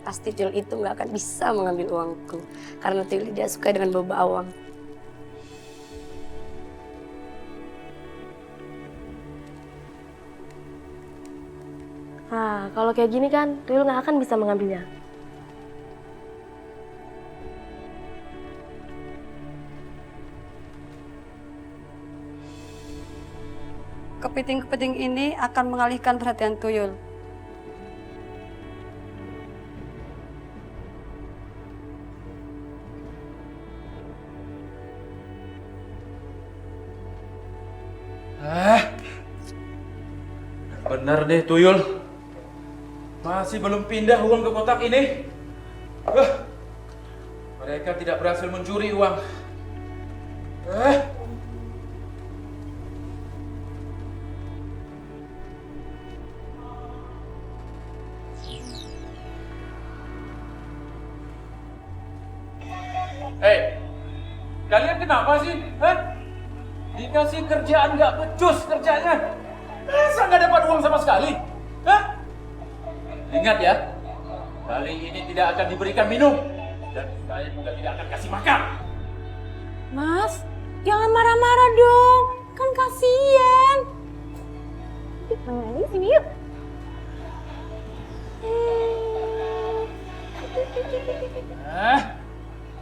pasti tuyul itu nggak akan bisa mengambil uangku. Karena tuyul tidak suka dengan bau bawang. Nah, kalau kayak gini kan, tuyul nggak akan bisa mengambilnya. Kepiting-kepiting ini akan mengalihkan perhatian tuyul. Benar deh tuyul. Masih belum pindah uang ke kotak ini. Mereka tidak berhasil mencuri uang. Hei, kalian kenapa sih? Dikasih kerjaan nggak becus kerjanya. Masa nggak dapat uang sama sekali? Ingat ya, kali ini tidak akan diberikan minum. Dan saya juga tidak akan kasih makan. Mas, jangan marah-marah dong. Kan kasihan. Ini sini yuk.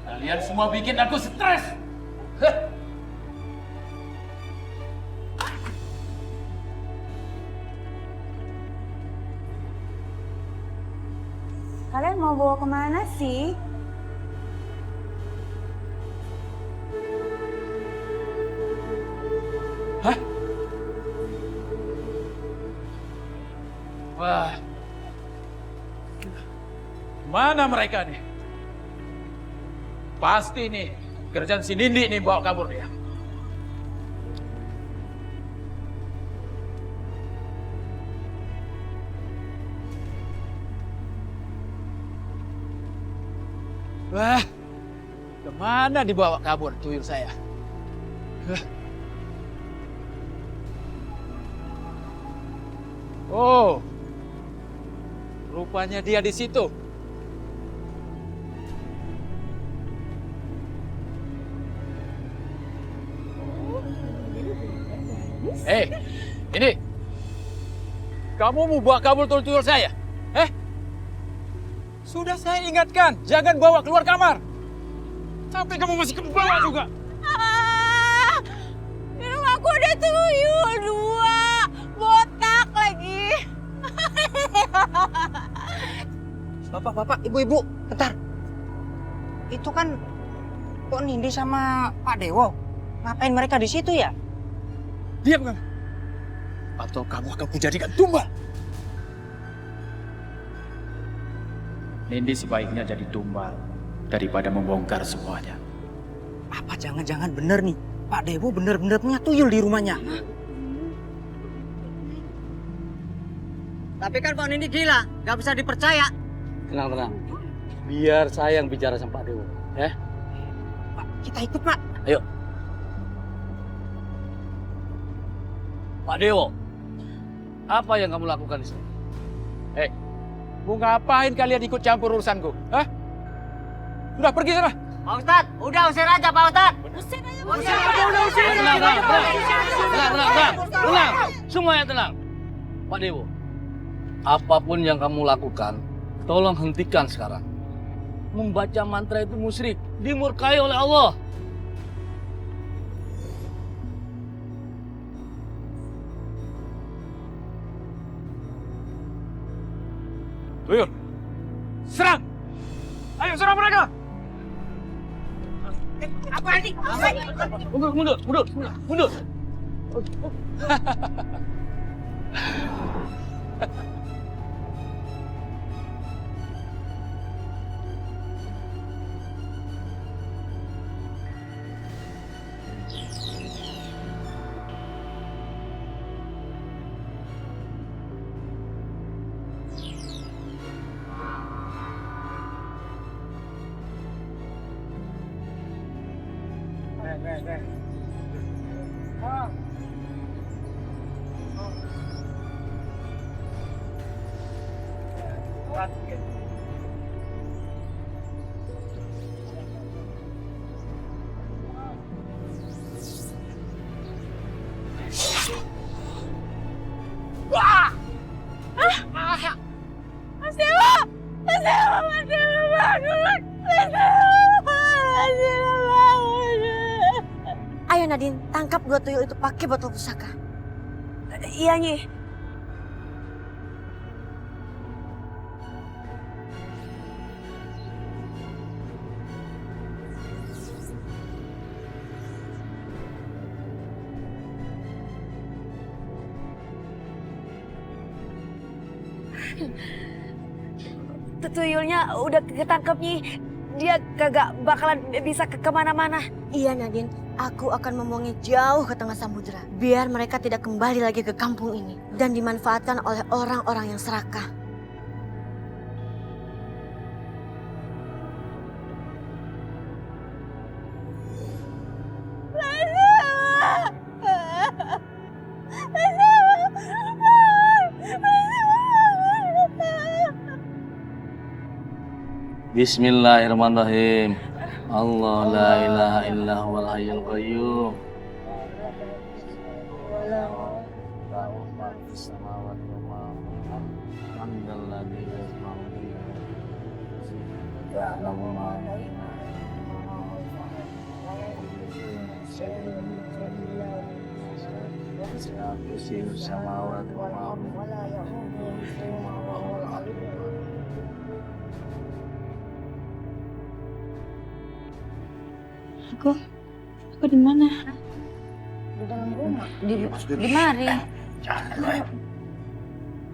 Kalian semua bikin aku stres. Kalian mau bawa kemana sih? Wah, mana mereka nih? Pasti nih kerjaan si Nindi nih bawa kabur dia. Wah, kemana dibawa kabur tuyul saya? Oh, rupanya dia di situ. Ini, kamu mau bawa kabur tuyul saya? Sudah saya ingatkan, jangan bawa keluar kamar. Sampai kamu masih ke bawah juga. Di rumahku ada tuyul 2, botak lagi. Bapak-bapak, ibu-ibu, bentar. Itu kan Pok Nindi sama Pak Dewo. Ngapain mereka di situ ya? Diam kamu. Atau kamu akan kujadikan tumbal. Nindi sebaiknya jadi tumbal daripada membongkar semuanya. Apa jangan-jangan bener nih? Pak Dewo bener-bener punya tuyul di rumahnya. Tapi kan Pak Nindi gila, nggak bisa dipercaya. Tenang. Biar saya yang bicara sama Pak Dewo. Pak, kita ikut, Pak. Ayo. Pak Dewo, apa yang kamu lakukan di sini? Mau ngapain kalian ikut campur urusanku? Sudah pergi sana. Pak Ustadz, udah usir aja Pak Ustadz. Tenang. Semuanya tenang. Pak Dewo, apapun yang kamu lakukan, tolong hentikan sekarang. Membaca mantra itu musyrik, dimurkai oleh Allah. Tuyul, serang! Ayo serang mereka! Apa ini? Mundur. Ayo Nadine, tangkap 2 tuyul itu pakai botol pusaka. Iya, Nyi. Tuyulnya udah ketangkep, Nyi. Dia kagak bakalan bisa kemana-mana. Iya Nadine, aku akan membuangnya jauh ke tengah samudera. Biar mereka tidak kembali lagi ke kampung ini. Dan dimanfaatkan oleh orang-orang yang serakah. Bismillahirrahmanirrahim. Allah la ilaha illa huwal hayyul qayyum. Aku di mana? Di dalam rumah. Di mari.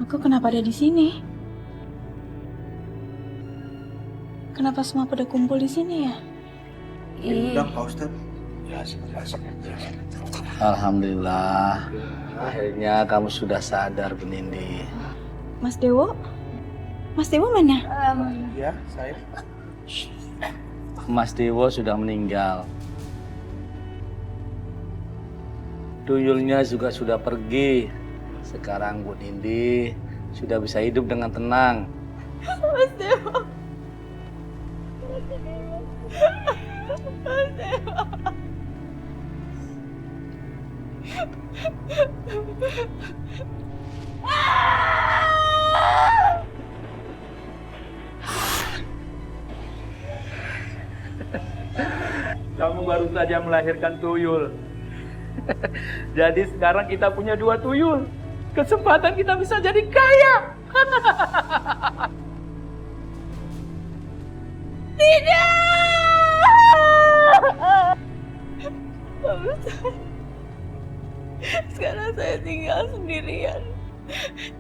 Aku kenapa ada di sini? Kenapa semua pada kumpul di sini ya? Udah, Pak Ustadz. Alhamdulillah. Akhirnya kamu sudah sadar, Bu Nindi. Mas Dewo? Mas Dewo mana? Ya, saya. Mas Dewo sudah meninggal. Tuyulnya juga sudah pergi. Sekarang Bu Nindi sudah bisa hidup dengan tenang. Mas Dewo. Mas Dewo. Kamu baru saja melahirkan tuyul. Jadi sekarang kita punya 2 tuyul. Kesempatan kita bisa jadi kaya. Sekarang saya tinggal sendirian.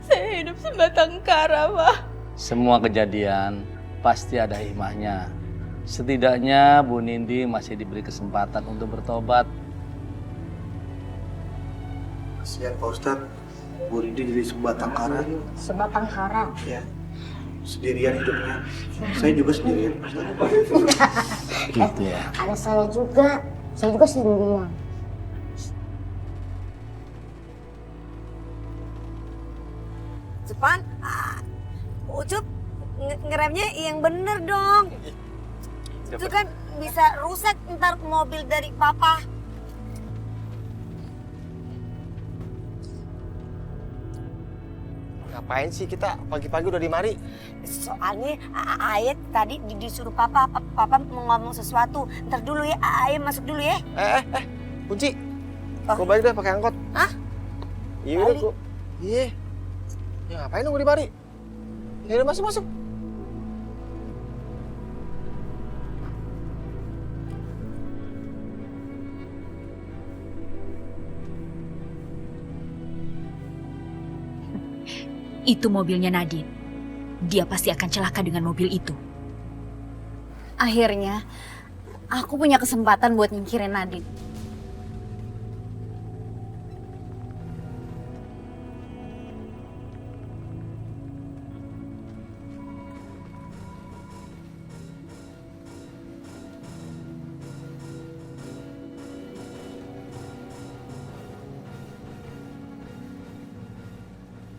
Saya hidup sebatang kara, Pak. Semua kejadian pasti ada hikmahnya. Setidaknya Bu Nindi masih diberi kesempatan untuk bertobat. Kasihan Pak Ustadz. Bu Nindi jadi sebatang kara. Sebatang kara. Ya. Sendirian hidupnya. Saya juga sendirian, Pak Ustadz. Gitu ya. Ada saya juga sendirian. Cepan, Ucup ngeremnya yang bener dong. Itu kan bisa rusak ntar mobil dari papa. Ngapain sih kita pagi-pagi udah di mari? Soalnya Ayet tadi disuruh papa mau ngomong sesuatu. Ntar dulu ya, Ayet masuk dulu ya. Kunci. Oh. Gua balik dah pakai angkot. Hah? Iya udah gua. Iya. Ya ngapain nunggu di mari? Ya udah masuk. Itu mobilnya Nadine. Dia pasti akan celaka dengan mobil itu. Akhirnya, aku punya kesempatan buat nyingkirin Nadine.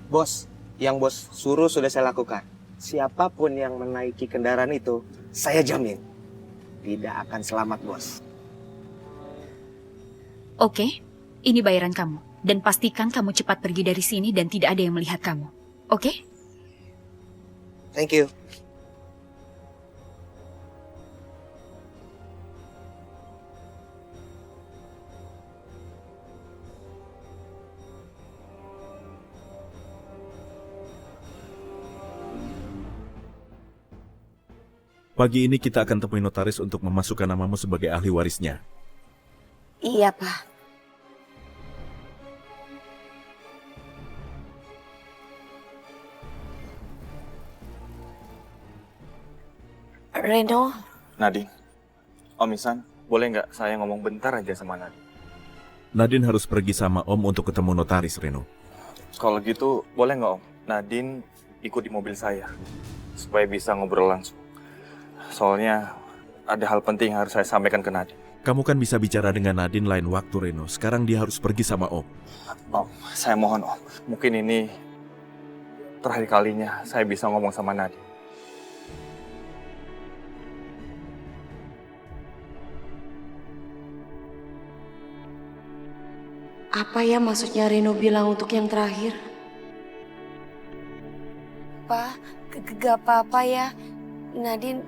Bos, yang bos suruh sudah saya lakukan. Siapapun yang menaiki kendaraan itu, saya jamin tidak akan selamat, bos. Oke, ini bayaran kamu. Dan pastikan kamu cepat pergi dari sini dan tidak ada yang melihat kamu. Oke? Thank you. Pagi ini kita akan temui notaris untuk memasukkan namamu sebagai ahli warisnya. Iya, Pak. Reno, Nadine, Om Isan, boleh nggak saya ngomong bentar aja sama Nadine? Nadine harus pergi sama Om untuk ketemu notaris, Reno. Kalau gitu, boleh nggak Om? Nadine ikut di mobil saya, supaya bisa ngobrol langsung. Soalnya ada hal penting yang harus saya sampaikan ke Nadine. Kamu kan bisa bicara dengan Nadine lain waktu, Reno. Sekarang dia harus pergi sama Om. Om, saya mohon Om, mungkin ini terakhir kalinya saya bisa ngomong sama Nadine. Apa ya maksudnya Reno bilang untuk yang terakhir? Pak, gak apa-apa ya. Nadine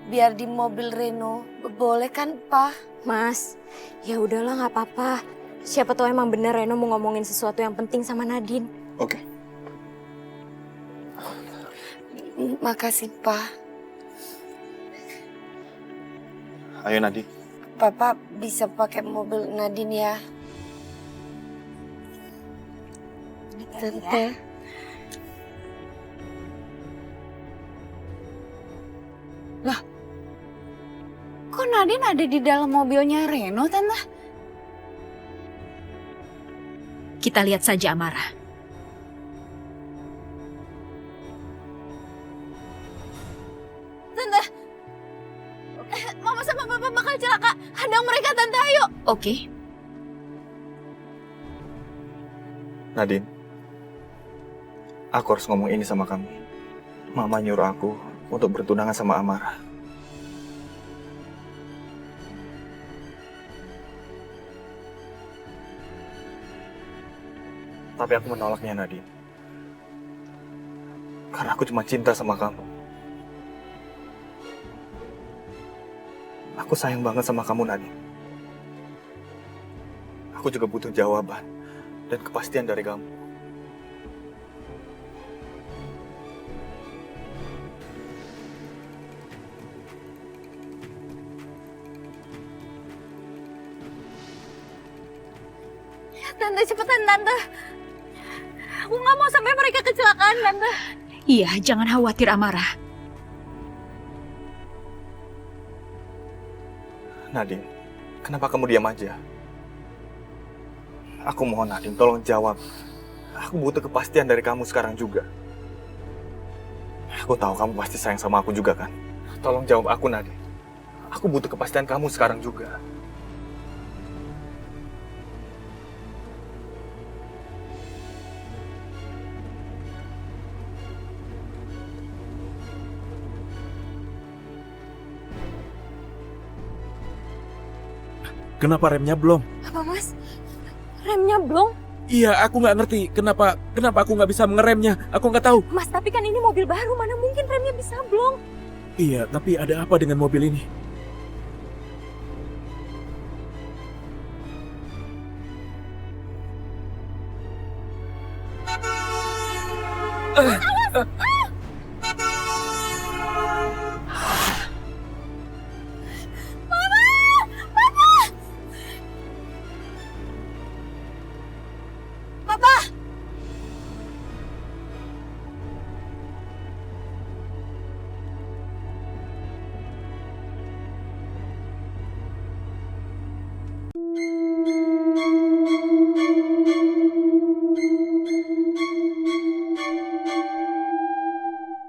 biar di mobil Reno. Boleh kan, Pak? Mas, ya udahlah nggak apa-apa. Siapa tahu emang bener Reno mau ngomongin sesuatu yang penting sama Nadine. Oke. Makasih, Pak. Ayo Nadine. Papa bisa pakai mobil Nadine ya. Tante. Lah, kok Nadine ada di dalam mobilnya Reno, Tante? Kita lihat saja Amara. Tante, Mama sama Papa bakal celaka. Hadang mereka, Tante, ayo. Oke. Nadine, aku harus ngomong ini sama kamu. Mama nyuruh aku untuk bertunangan sama Amara. Tapi aku menolaknya, Nadine. Karena aku cuma cinta sama kamu. Aku sayang banget sama kamu, Nadine. Aku juga butuh jawaban dan kepastian dari kamu. Tante, cepetan, Tante. Aku nggak mau sampai mereka kecelakaan, Tante. Iya, jangan khawatir Amara. Nadine, kenapa kamu diam aja? Aku mohon Nadine, tolong jawab. Aku butuh kepastian dari kamu sekarang juga. Aku tahu kamu pasti sayang sama aku juga kan? Tolong jawab aku, Nadine. Aku butuh kepastian kamu sekarang juga. Kenapa remnya belum? Apa Mas? Remnya belum? Iya, aku nggak ngerti. Kenapa aku nggak bisa mengeremnya? Aku nggak tahu. Mas, tapi kan ini mobil baru, mana mungkin remnya bisa belum? Iya, tapi ada apa dengan mobil ini? Awas!